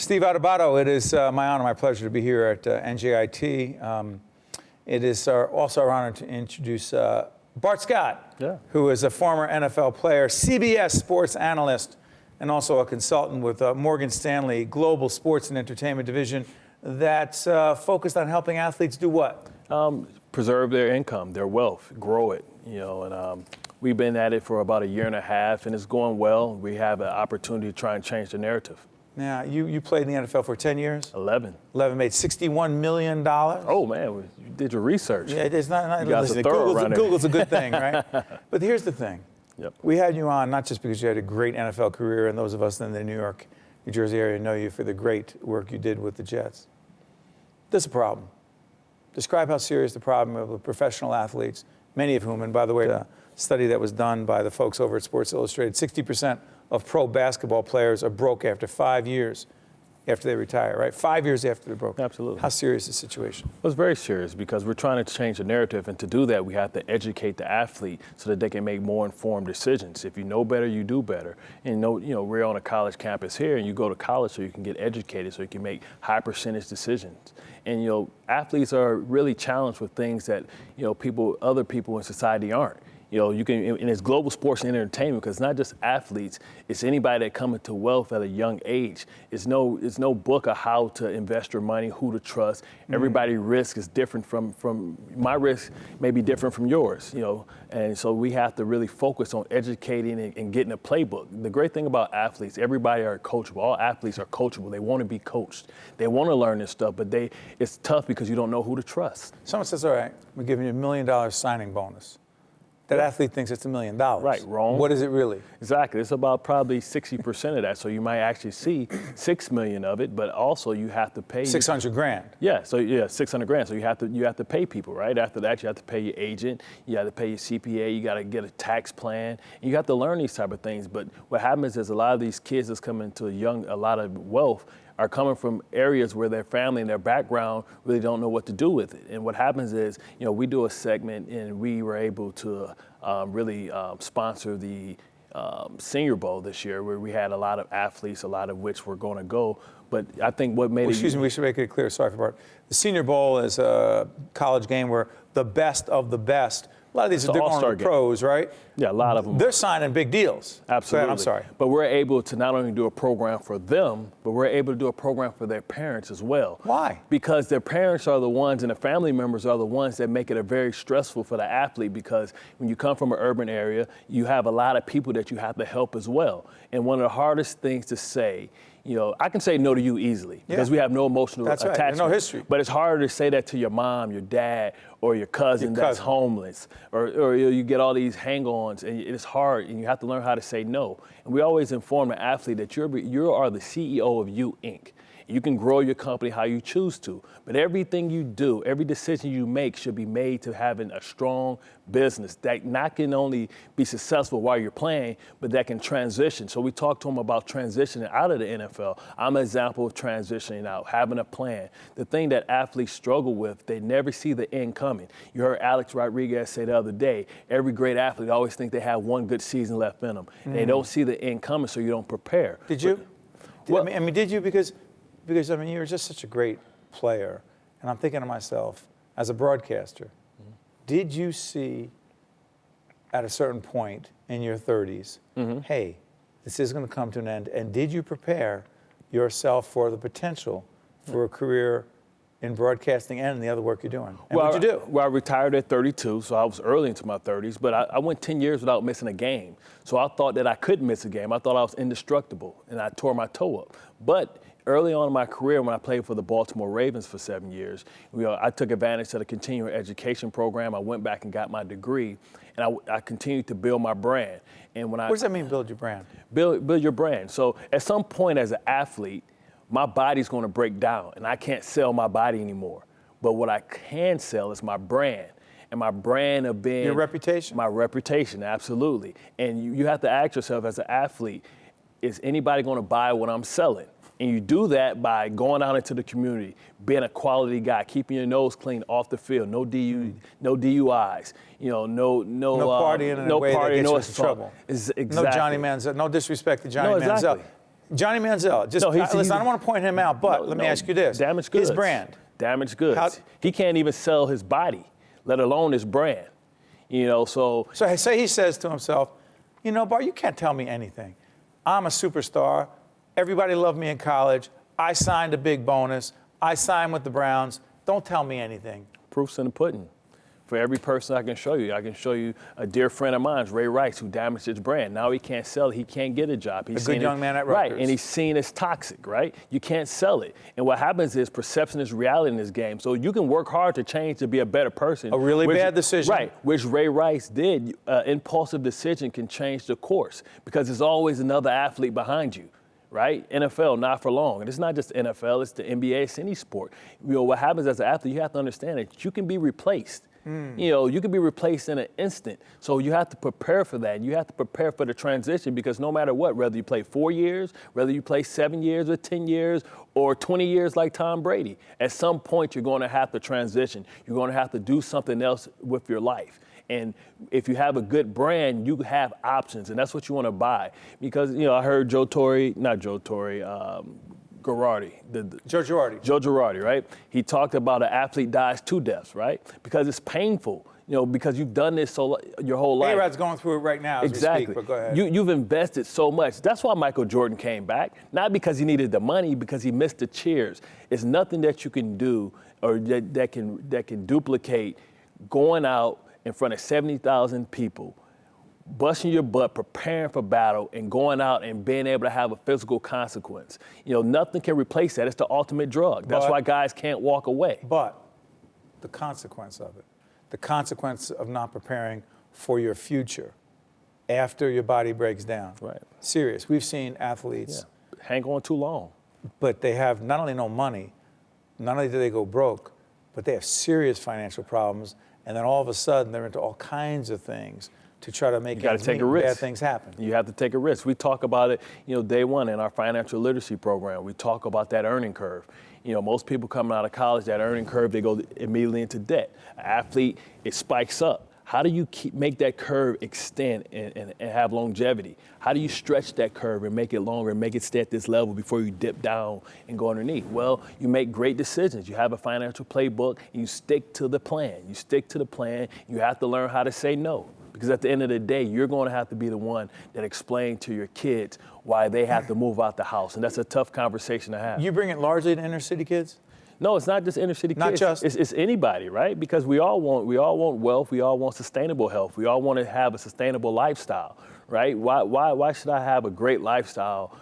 Steve Adubato, it is my honor, my pleasure to be here at NJIT. It is also our honor to introduce Bart Scott, who is a former NFL player, CBS sports analyst, and also a consultant with Morgan Stanley Global Sports and Entertainment Division that's focused on helping athletes do what? Preserve their income, their wealth, grow it, and we've been at it for about a year and a half, and it's going well. We have an opportunity to try and change the narrative. Now, you played in the NFL for 10 years? 11. 11, made $61 million. Oh, man, you did your research. Yeah, it's not listen, Google's a good thing, right? But here's the thing. Yep. We had you on not just because you had a great NFL career, and those of us in the New York, New Jersey area know you for the great work you did with the Jets. There's a problem. Describe how serious the problem of professional athletes, many of whom, and by the way, a study that was done by the folks over at Sports Illustrated, 60% of pro basketball players are broke after 5 years after they retire, right? 5 years after they're broke. Absolutely. How serious is the situation? Well, it's very serious because we're trying to change the narrative, and to do that, we have to educate the athlete so that they can make more informed decisions. If you know better, you do better. And we're on a college campus here, and you go to college so you can get educated, so you can make high percentage decisions. And athletes are really challenged with things that other people in society aren't. You can, and it's global sports and entertainment, because it's not just athletes, it's anybody that come into wealth at a young age. It's no book of how to invest your money, who to trust. Everybody's risk is different from my risk may be different from yours, and so we have to really focus on educating and getting a playbook. The great thing about athletes, everybody are coachable. All athletes are coachable. They want to be coached. They want to learn this stuff, but it's tough because you don't know who to trust. Someone says, all right, we're giving you $1 million signing bonus. That athlete thinks it's $1 million. Right, wrong. What is it really? Exactly. It's about probably 60% of that. So you might actually see $6 million of it, but also you have to pay $600,000. Yeah. So $600,000. So you have to pay people, right? After that, you have to pay your agent. You have to pay your CPA. You got to get a tax plan. And you have to learn these type of things. But what happens is a lot of these kids that's coming into a lot of wealth are coming from areas where their family and their background really don't know what to do with it. And what happens is, we do a segment, and we were able to really sponsor the Senior Bowl this year, where we had a lot of athletes, a lot of which were going to go. But I think what made Excuse me, we should make it clear. Sorry for Bart. The Senior Bowl is a college game where the best of the best. A lot of these are going to pros, right? Yeah, a lot of them. They're signing big deals. Absolutely. I'm sorry. But we're able to not only do a program for them, but we're able to do a program for their parents as well. Why? Because their parents are the ones, and the family members are the ones that make it very stressful for the athlete, because when you come from an urban area, you have a lot of people that you have to help as well. And one of the hardest things to say, I can say no to you easily because we have no emotional attachment. Right. No history. But it's harder to say that to your mom, your dad, or your cousin that's homeless, or you get all these hang-ons, and it's hard, and you have to learn how to say no. And we always inform the athlete that you are the CEO of You, Inc. You can grow your company how you choose to, but everything you do, every decision you make should be made to having a strong business that not can only be successful while you're playing, but that can transition. So we talked to them about transitioning out of the NFL. I'm an example of transitioning out, having a plan. The thing that athletes struggle with, they never see the end coming. You heard Alex Rodriguez say the other day, every great athlete always think they have one good season left in them. They don't see the end coming, so you don't prepare. Did you? Did you? Because you're just such a great player. And I'm thinking to myself, as a broadcaster, did you see at a certain point in your 30s, hey, this is going to come to an end, and did you prepare yourself for the potential for a career in broadcasting and in the other work you're doing? And what'd you do? Well, I retired at 32, so I was early into my 30s, but I went 10 years without missing a game. So I thought that I couldn't miss a game. I thought I was indestructible, and I tore my toe up. But early on in my career, when I played for the Baltimore Ravens for 7 years, I took advantage of the continuing education program. I went back and got my degree, and I continued to build my brand. And what does that mean, build your brand? Build your brand. So at some point as an athlete, my body's going to break down, and I can't sell my body anymore. But what I can sell is my brand. And my brand of being... Your reputation? My reputation, absolutely. And you have to ask yourself as an athlete, is anybody going to buy what I'm selling? And you do that by going out into the community, being a quality guy, keeping your nose clean off the field, no DUIs, no partying in a way that gets you into trouble. Exactly. No Johnny Manziel, no disrespect to Johnny Manziel. Johnny Manziel. Just No, listen. I don't want to point him out, but let me ask you this: damaged goods. His brand. Damaged goods. He can't even sell his body, let alone his brand. So say he says to himself, Bart, you can't tell me anything. I'm a superstar. Everybody loved me in college. I signed a big bonus. I signed with the Browns. Don't tell me anything. Proof's in the pudding. For every person I can show you a dear friend of mine, Ray Rice, who damaged his brand. Now he can't sell it. He can't get a job. He's a good young man at Rutgers. Right, and he's seen as toxic, right? You can't sell it. And what happens is perception is reality in this game. So you can work hard to change to be a better person. A really bad decision. Right, which Ray Rice did. Impulsive decision can change the course because there's always another athlete behind you. Right? NFL, not for long. And it's not just NFL, it's the NBA, it's any sport. What happens as an athlete, you have to understand that you can be replaced. You can be replaced in an instant. So you have to prepare for that. You have to prepare for the transition because no matter what, whether you play 4 years, whether you play 7 years or 10 years or 20 years like Tom Brady, at some point you're going to have to transition. You're going to have to do something else with your life. And if you have a good brand, you have options, and that's what you want to buy. Because, I heard Joe Girardi. Joe Girardi, right? He talked about an athlete dies 2 deaths, right? Because it's painful, because you've done this your whole life. A-Rod's going through it right now as we speak, but go ahead. You've invested so much. That's why Michael Jordan came back, not because he needed the money, because he missed the cheers. It's nothing that you can do or that can duplicate going out in front of 70,000 people, busting your butt, preparing for battle, and going out and being able to have a physical consequence. Nothing can replace that. It's the ultimate drug. That's why guys can't walk away. But the consequence of it, the consequence of not preparing for your future after your body breaks down. Right. Serious. We've seen athletes hang on too long. But they have not only no money, not only do they go broke, but they have serious financial problems. And then all of a sudden, they're into all kinds of things to try to make bad things happen. You have to take a risk. We talk about it, day one in our financial literacy program. We talk about that earning curve. Most people coming out of college, that earning curve, they go immediately into debt. An athlete, it spikes up. How do you make that curve extend and have longevity? How do you stretch that curve and make it longer and make it stay at this level before you dip down and go underneath? Well, you make great decisions. You have a financial playbook and you stick to the plan. You stick to the plan. You have to learn how to say no. Because at the end of the day, you're going to have to be the one that explains to your kids why they have to move out the house. And that's a tough conversation to have. You bring it largely to inner city kids? No, it's not just inner city kids. Not just. It's anybody, right? Because we all want wealth. We all want sustainable health. We all want to have a sustainable lifestyle, right? Why should I have a great lifestyle,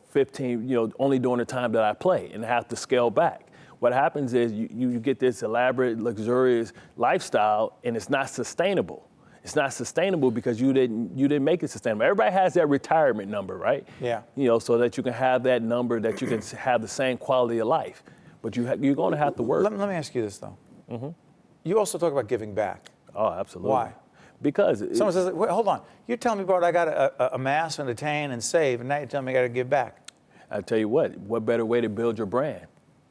15, only during the time that I play and have to scale back? What happens is you get this elaborate, luxurious lifestyle and it's not sustainable. It's not sustainable because you didn't make it sustainable. Everybody has that retirement number, right? Yeah. So that you can have that number, that you can have the same quality of life. But you're going to have to work. Let me ask you this, though. Mm-hmm. You also talk about giving back. Oh, absolutely. Why? Because someone says, wait, hold on. You're telling me, Bart, I got to amass and attain and save, and now you're telling me I got to give back. I tell you what better way to build your brand,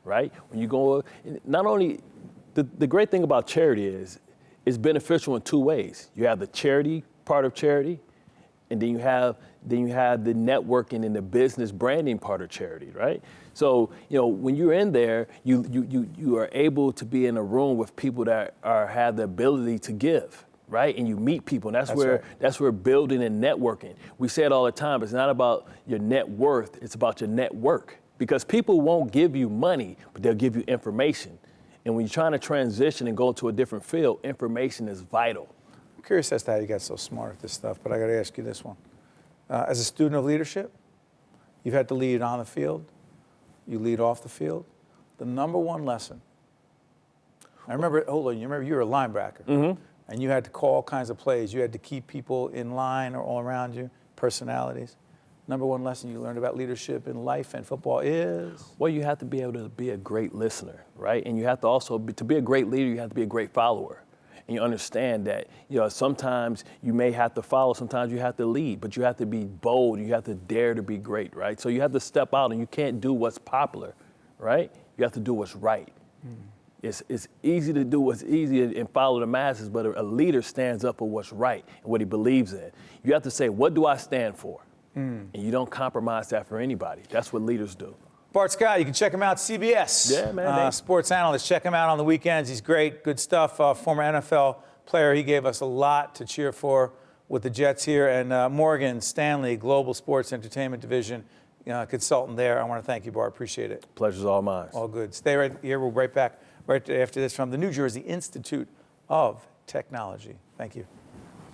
right? When you go, not only, the great thing about charity is it's beneficial in 2 ways. You have the charity part of charity, and then you have the networking and the business branding part of charity, right? So, when you're in there, you are able to be in a room with people that have the ability to give, right? And you meet people, and that's where building and networking. We say it all the time. It's not about your net worth. It's about your network. Because people won't give you money, but they'll give you information. And when you're trying to transition and go to a different field, information is vital. I'm curious as to how you got so smart at this stuff, but I got to ask you this one. As a student of leadership, you've had to lead on the field. You lead off the field. The number one lesson. I remember, you remember you were a linebacker, mm-hmm. and you had to call all kinds of plays. You had to keep people in line or all around you, personalities. Number one lesson you learned about leadership in life and football is? Well, you have to be able to be a great listener, right? And you have to also, to be a great leader, you have to be a great follower. And you understand that, sometimes you may have to follow, sometimes you have to lead, but you have to be bold, you have to dare to be great, right? So you have to step out and you can't do what's popular, right? You have to do what's right. Mm. It's easy to do what's easy and follow the masses, but a leader stands up for what's right and what he believes in. You have to say, what do I stand for? And you don't compromise that for anybody. That's what leaders do. Bart Scott, you can check him out, CBS. Yeah, man. Sports analyst. Check him out on the weekends. He's great, good stuff. Former NFL player. He gave us a lot to cheer for with the Jets here. And Morgan Stanley, Global Sports Entertainment Division consultant there. I want to thank you, Bart. Appreciate it. Pleasure's all mine. All good. Stay right here. We'll be right back right after this from the New Jersey Institute of Technology. Thank you.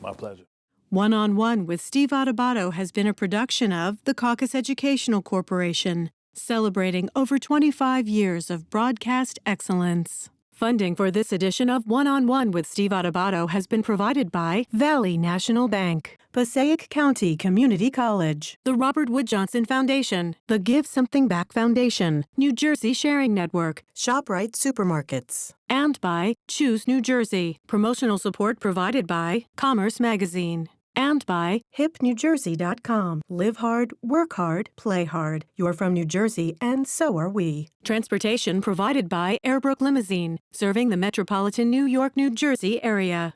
My pleasure. One-on-One with Steve Adubato has been a production of the CAUCUS Educational Corporation, celebrating over 25 years of broadcast excellence. Funding for this edition of One-on-One with Steve Adubato has been provided by Valley National Bank, Passaic County Community College, the Robert Wood Johnson Foundation, the Give Something Back Foundation, New Jersey Sharing Network, ShopRite Supermarkets, and by Choose New Jersey. Promotional support provided by Commerce Magazine. And by hipnewjersey.com. Live hard, work hard, play hard. You're from New Jersey, and so are we. Transportation provided by Airbrook Limousine, serving the metropolitan New York, New Jersey area.